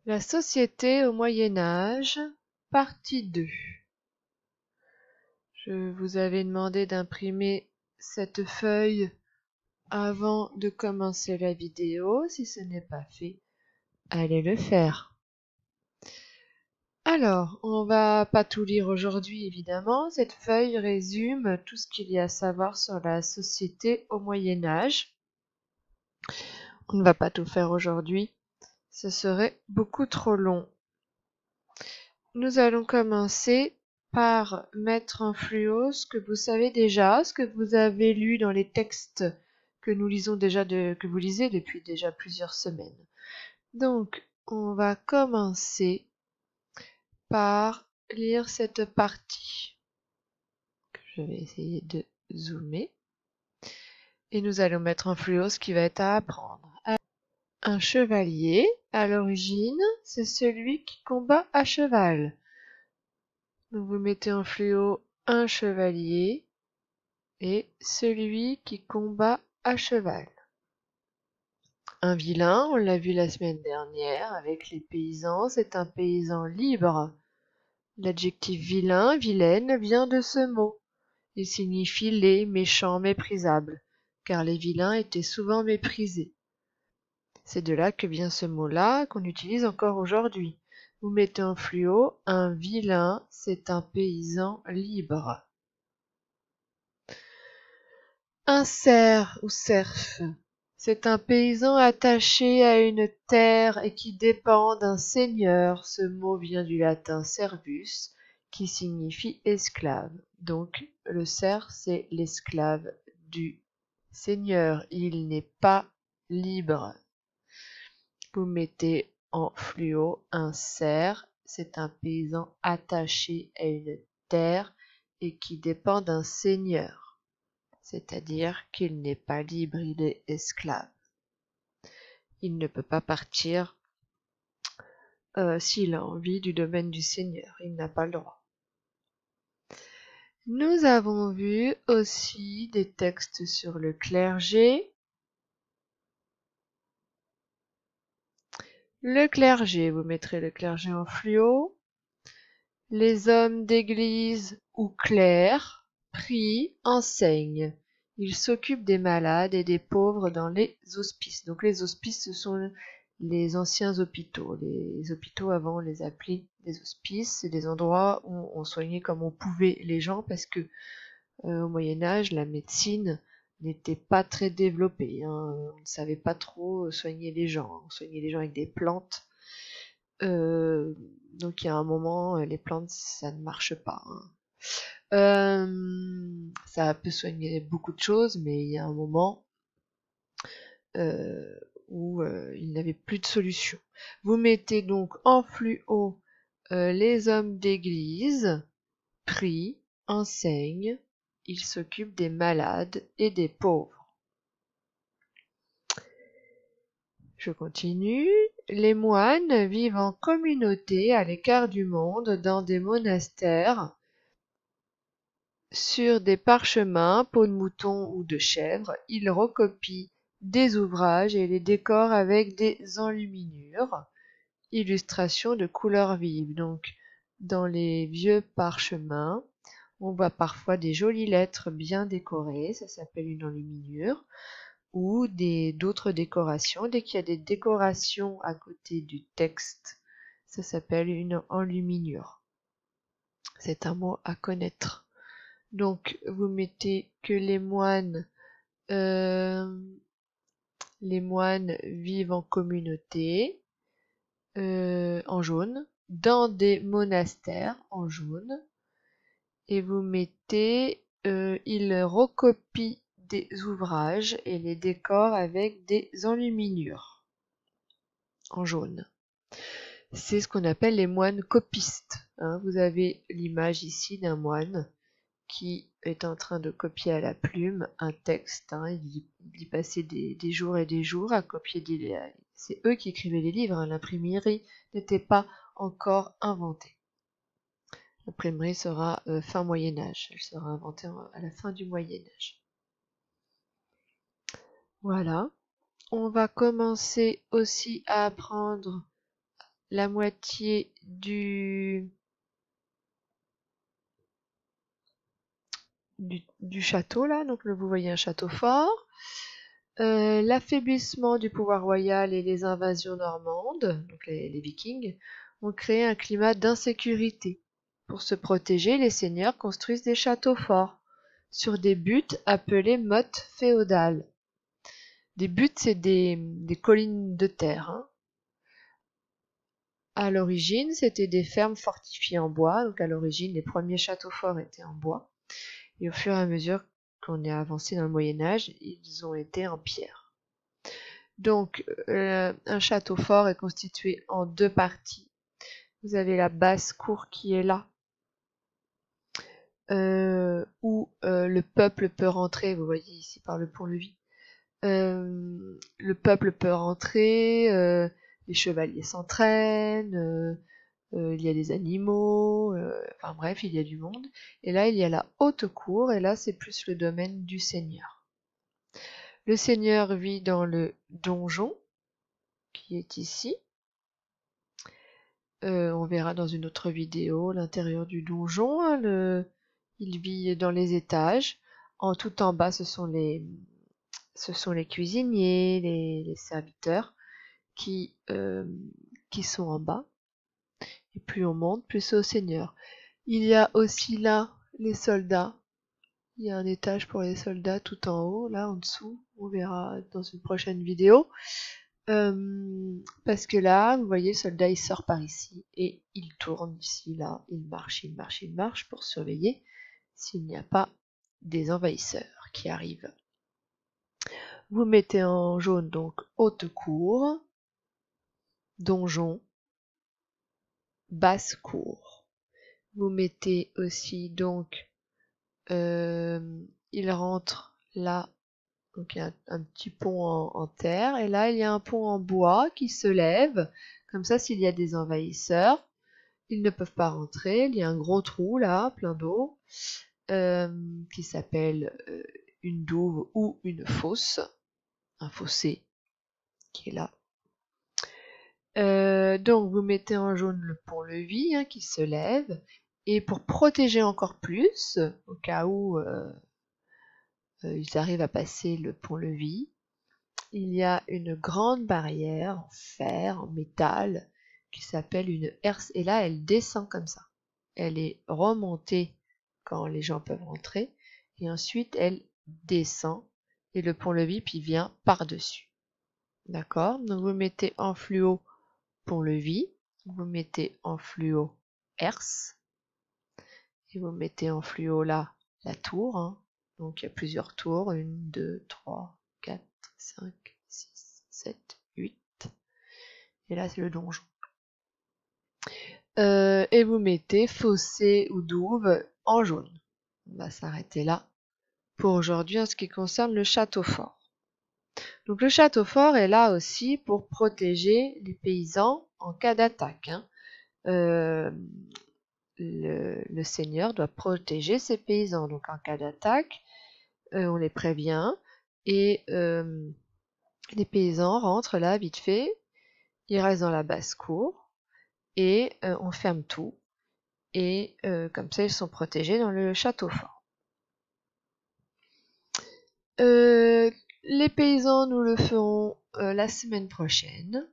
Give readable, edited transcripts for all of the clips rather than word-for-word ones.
La société au Moyen Âge, partie 2. Je vous avais demandé d'imprimer cette feuille avant de commencer la vidéo. Si ce n'est pas fait, allez le faire. Alors, on va pas tout lire aujourd'hui évidemment. Cette feuille résume tout ce qu'il y a à savoir sur la société au Moyen Âge. On ne va pas tout faire aujourd'hui, ce serait beaucoup trop long. Nous allons commencer par mettre en fluo ce que vous savez déjà, ce que vous avez lu dans les textes que nous lisons déjà, que vous lisez depuis déjà plusieurs semaines. Donc, on va commencer par lire cette partie que je vais essayer de zoomer. Et nous allons mettre en fluo ce qui va être à apprendre. Un chevalier, à l'origine, c'est celui qui combat à cheval. Donc vous mettez en fluo un chevalier et celui qui combat à cheval. Un vilain, on l'a vu la semaine dernière avec les paysans, c'est un paysan libre. L'adjectif vilain, vilaine, vient de ce mot. Il signifie laid, méchant, méprisable, car les vilains étaient souvent méprisés. C'est de là que vient ce mot-là qu'on utilise encore aujourd'hui. Vous mettez en fluo, un vilain, c'est un paysan libre. Un serf ou serf, c'est un paysan attaché à une terre et qui dépend d'un seigneur. Ce mot vient du latin servus, qui signifie esclave. Donc le serf, c'est l'esclave du seigneur. Il n'est pas libre. Vous mettez en fluo un serf, c'est un paysan attaché à une terre et qui dépend d'un seigneur, c'est-à-dire qu'il n'est pas libre, il est esclave. Il ne peut pas partir s'il a envie du domaine du seigneur, il n'a pas le droit. Nous avons vu aussi des textes sur le clergé. Le clergé, vous mettrez le clergé en fluo. Les hommes d'église ou clercs prient, enseignent. Ils s'occupent des malades et des pauvres dans les hospices. Donc les hospices, ce sont les anciens hôpitaux. Les hôpitaux avant, on les appelait des hospices. C'est des endroits où on soignait comme on pouvait les gens parce que au Moyen-Âge, la médecine n'était pas très développée. On ne savait pas trop soigner les gens. On soignait les gens avec des plantes. Donc il y a un moment, les plantes, ça ne marche pas. Ça peut soigner beaucoup de choses, mais il y a un moment où il n'avait plus de solution. Vous mettez donc en fluo les hommes d'église, prient, enseignent, ils s'occupent des malades et des pauvres. Je continue. Les moines vivent en communauté à l'écart du monde dans des monastères. Sur des parchemins, peaux de mouton ou de chèvre, ils recopient des ouvrages et les décorent avec des enluminures, illustrations de couleurs vives. Donc, dans les vieux parchemins, on voit parfois des jolies lettres bien décorées, ça s'appelle une enluminure, ou d'autres décorations. Dès qu'il y a des décorations à côté du texte, ça s'appelle une enluminure. C'est un mot à connaître. Donc vous mettez que les moines vivent en communauté en jaune, dans des monastères en jaune, et vous mettez ils recopient des ouvrages et les décorent avec des enluminures en jaune. C'est ce qu'on appelle les moines copistes. Vous avez l'image ici d'un moine qui est en train de copier à la plume un texte. Il y passait des jours et des jours à copier c'est eux qui écrivaient les livres. L'imprimerie n'était pas encore inventée. L'imprimerie sera fin Moyen-Âge. Elle sera inventée à la fin du Moyen-Âge. Voilà. On va commencer aussi à apprendre la moitié du château là, donc vous voyez un château fort. L'affaiblissement du pouvoir royal et les invasions normandes, donc les Vikings, ont créé un climat d'insécurité. Pour se protéger, les seigneurs construisent des châteaux forts sur des buttes appelées mottes féodales. Des buttes, c'est des collines de terre. Hein. À l'origine, c'était des fermes fortifiées en bois. Donc à l'origine, les premiers châteaux forts étaient en bois. Et au fur et à mesure qu'on est avancé dans le Moyen-Âge, ils ont été en pierre. Donc, un château fort est constitué en deux parties. Vous avez la basse cour qui est là, où le peuple peut rentrer. Vous voyez ici par le pont-levis. Le peuple peut rentrer, les chevaliers s'entraînent, il y a des animaux, enfin bref, il y a du monde. Et là, il y a la haute cour, et là, c'est plus le domaine du seigneur. Le seigneur vit dans le donjon, qui est ici. On verra dans une autre vidéo l'intérieur du donjon. Hein, il vit dans les étages. Tout en bas, ce sont les cuisiniers, les serviteurs qui sont en bas. Et plus on monte, plus c'est au seigneur. Il y a aussi là les soldats. Il y a un étage pour les soldats tout en haut, là en dessous. On verra dans une prochaine vidéo. Parce que là, vous voyez, le soldat il sort par ici et il tourne ici, là, il marche pour surveiller s'il n'y a pas des envahisseurs qui arrivent. Vous mettez en jaune donc haute cour, donjon, basse cour. Vous mettez aussi donc, il rentre là, donc il y a un petit pont en terre, et là il y a un pont en bois qui se lève, comme ça s'il y a des envahisseurs, ils ne peuvent pas rentrer. Il y a un gros trou là, plein d'eau, qui s'appelle une douve ou une fosse, un fossé qui est là. Donc vous mettez en jaune le pont-levis hein, qui se lève, et pour protéger encore plus, au cas où ils arrivent à passer le pont-levis, il y a une grande barrière en fer, en métal, qui s'appelle une herse, et là elle descend comme ça. Elle est remontée quand les gens peuvent rentrer, et ensuite elle descend, et le pont-levis puis vient par-dessus. D'accord? Donc vous mettez en fluo pont-levis, vous mettez en fluo herse, et vous mettez en fluo là la tour. Hein. Donc il y a plusieurs tours, 1, 2, 3, 4, 5, 6, 7, 8. Et là c'est le donjon. Et vous mettez fossé ou douve en jaune. On va s'arrêter là pour aujourd'hui en ce qui concerne le château fort. Donc le château fort est là aussi pour protéger les paysans en cas d'attaque. Hein. Le seigneur doit protéger ses paysans. Donc en cas d'attaque, on les prévient et les paysans rentrent là vite fait, ils restent dans la basse-cour et on ferme tout. Et comme ça, ils sont protégés dans le château fort. Les paysans, nous le ferons la semaine prochaine.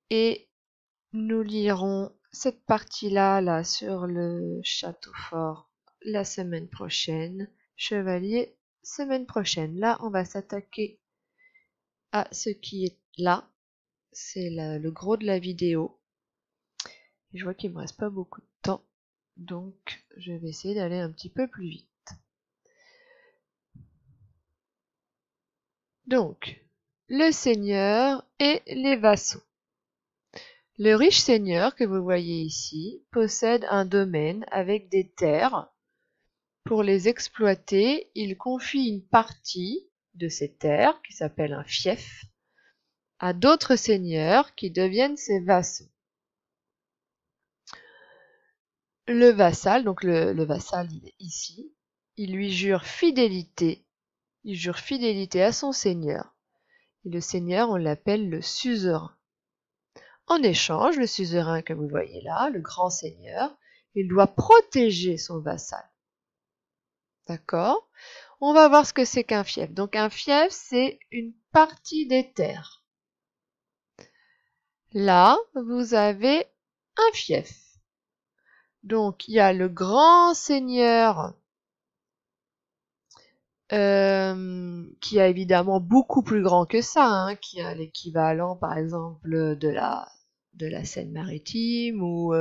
Et nous lirons cette partie-là là, sur le château fort la semaine prochaine. Chevalier, semaine prochaine. Là, on va s'attaquer à ce qui est là. C'est le gros de la vidéo. Et je vois qu'il me reste pas beaucoup de temps. Donc, je vais essayer d'aller un petit peu plus vite. Donc, le seigneur et les vassaux. Le riche seigneur que vous voyez ici possède un domaine avec des terres. Pour les exploiter, il confie une partie de ces terres, qui s'appelle un fief, à d'autres seigneurs qui deviennent ses vassaux. Le vassal, donc le vassal il est ici, il lui jure fidélité. Il jure fidélité à son seigneur. Et le seigneur, on l'appelle le suzerain. En échange, le suzerain que vous voyez là, le grand seigneur, il doit protéger son vassal. D'accord? On va voir ce que c'est qu'un fief. Donc un fief, c'est une partie des terres. Là, vous avez un fief. Donc il y a le grand seigneur qui a évidemment beaucoup plus grand que ça, hein, qui a l'équivalent par exemple de la Seine-Maritime ou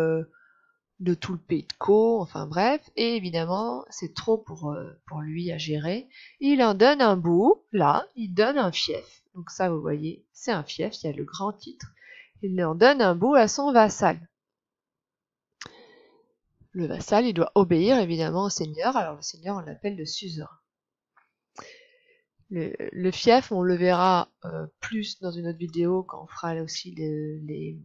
de tout le pays de Caux, enfin bref, et évidemment c'est trop pour lui à gérer. Il en donne un bout, là, il donne un fief. Donc ça vous voyez, c'est un fief, il y a le grand titre. Il en donne un bout à son vassal. Le vassal, il doit obéir évidemment au seigneur, alors le seigneur on l'appelle le suzerain. Le fief, on le verra plus dans une autre vidéo quand on fera aussi les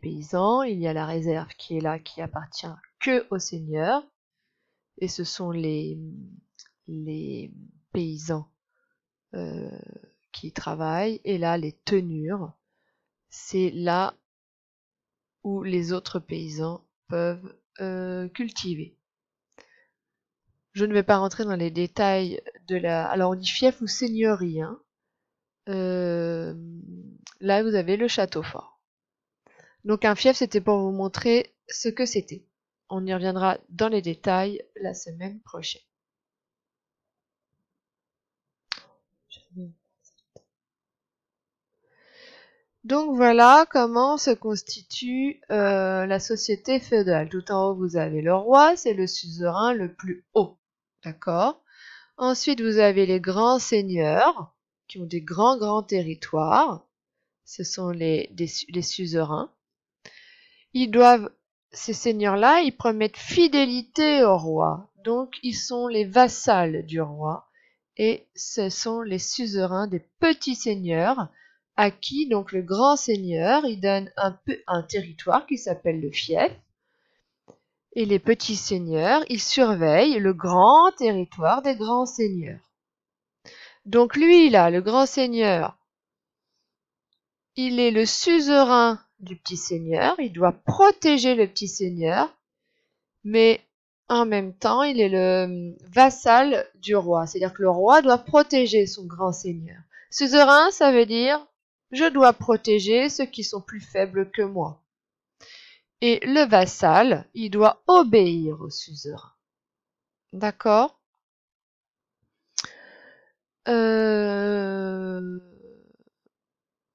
paysans. Il y a la réserve qui est là, qui appartient que au seigneur. Et ce sont les paysans qui travaillent. Et là, les tenures, c'est là où les autres paysans peuvent cultiver. Je ne vais pas rentrer dans les détails de la... Alors on dit fief ou seigneurie, hein. Là, vous avez le château fort. Donc un fief, c'était pour vous montrer ce que c'était. On y reviendra dans les détails la semaine prochaine. Donc voilà comment se constitue la société féodale. Tout en haut, vous avez le roi, c'est le suzerain le plus haut. D'accord? Ensuite, vous avez les grands seigneurs qui ont des grands territoires. Ce sont les suzerains. Ces seigneurs-là, ils promettent fidélité au roi. Donc, ils sont les vassals du roi. Et ce sont les suzerains des petits seigneurs à qui, donc, le grand seigneur, il donne un territoire qui s'appelle le fief. Et les petits seigneurs, ils surveillent le grand territoire des grands seigneurs. Donc, lui, là, le grand seigneur, il est le suzerain du petit seigneur, il doit protéger le petit seigneur, mais en même temps, il est le vassal du roi. C'est-à-dire que le roi doit protéger son grand seigneur. Suzerain, ça veut dire je dois protéger ceux qui sont plus faibles que moi. Et le vassal, il doit obéir au suzerain. D'accord?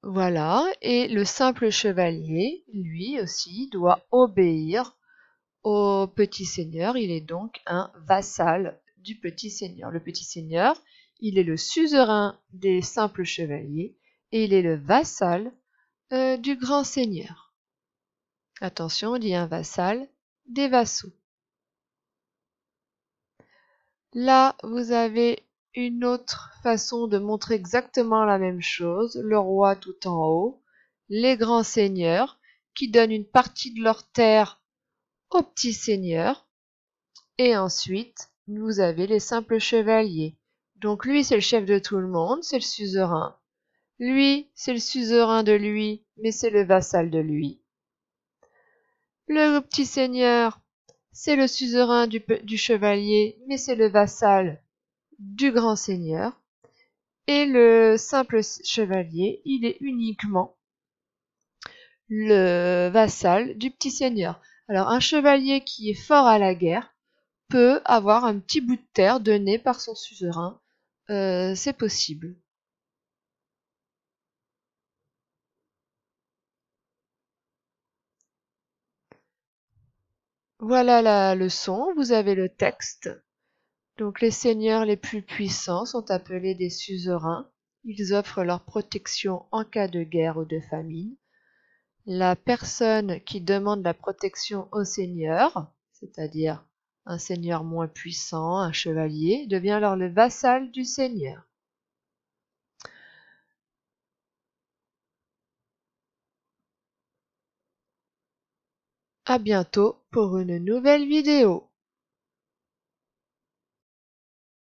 Voilà. Et le simple chevalier, lui aussi, doit obéir au petit seigneur. Il est donc un vassal du petit seigneur. Le petit seigneur, il est le suzerain des simples chevaliers et il est le vassal du grand seigneur. Attention, on dit un vassal des vassaux. Là, vous avez une autre façon de montrer exactement la même chose. Le roi tout en haut, les grands seigneurs qui donnent une partie de leur terre aux petits seigneurs. Et ensuite, vous avez les simples chevaliers. Donc lui, c'est le chef de tout le monde, c'est le suzerain. Lui, c'est le suzerain de lui, mais c'est le vassal de lui. Le petit seigneur, c'est le suzerain du chevalier, mais c'est le vassal du grand seigneur. Et le simple chevalier, il est uniquement le vassal du petit seigneur. Alors un chevalier qui est fort à la guerre peut avoir un petit bout de terre donné par son suzerain. C'est possible. Voilà la leçon, vous avez le texte. Donc les seigneurs les plus puissants sont appelés des suzerains. Ils offrent leur protection en cas de guerre ou de famine. La personne qui demande la protection au seigneur, c'est-à-dire un seigneur moins puissant, un chevalier, devient alors le vassal du seigneur. À bientôt pour une nouvelle vidéo.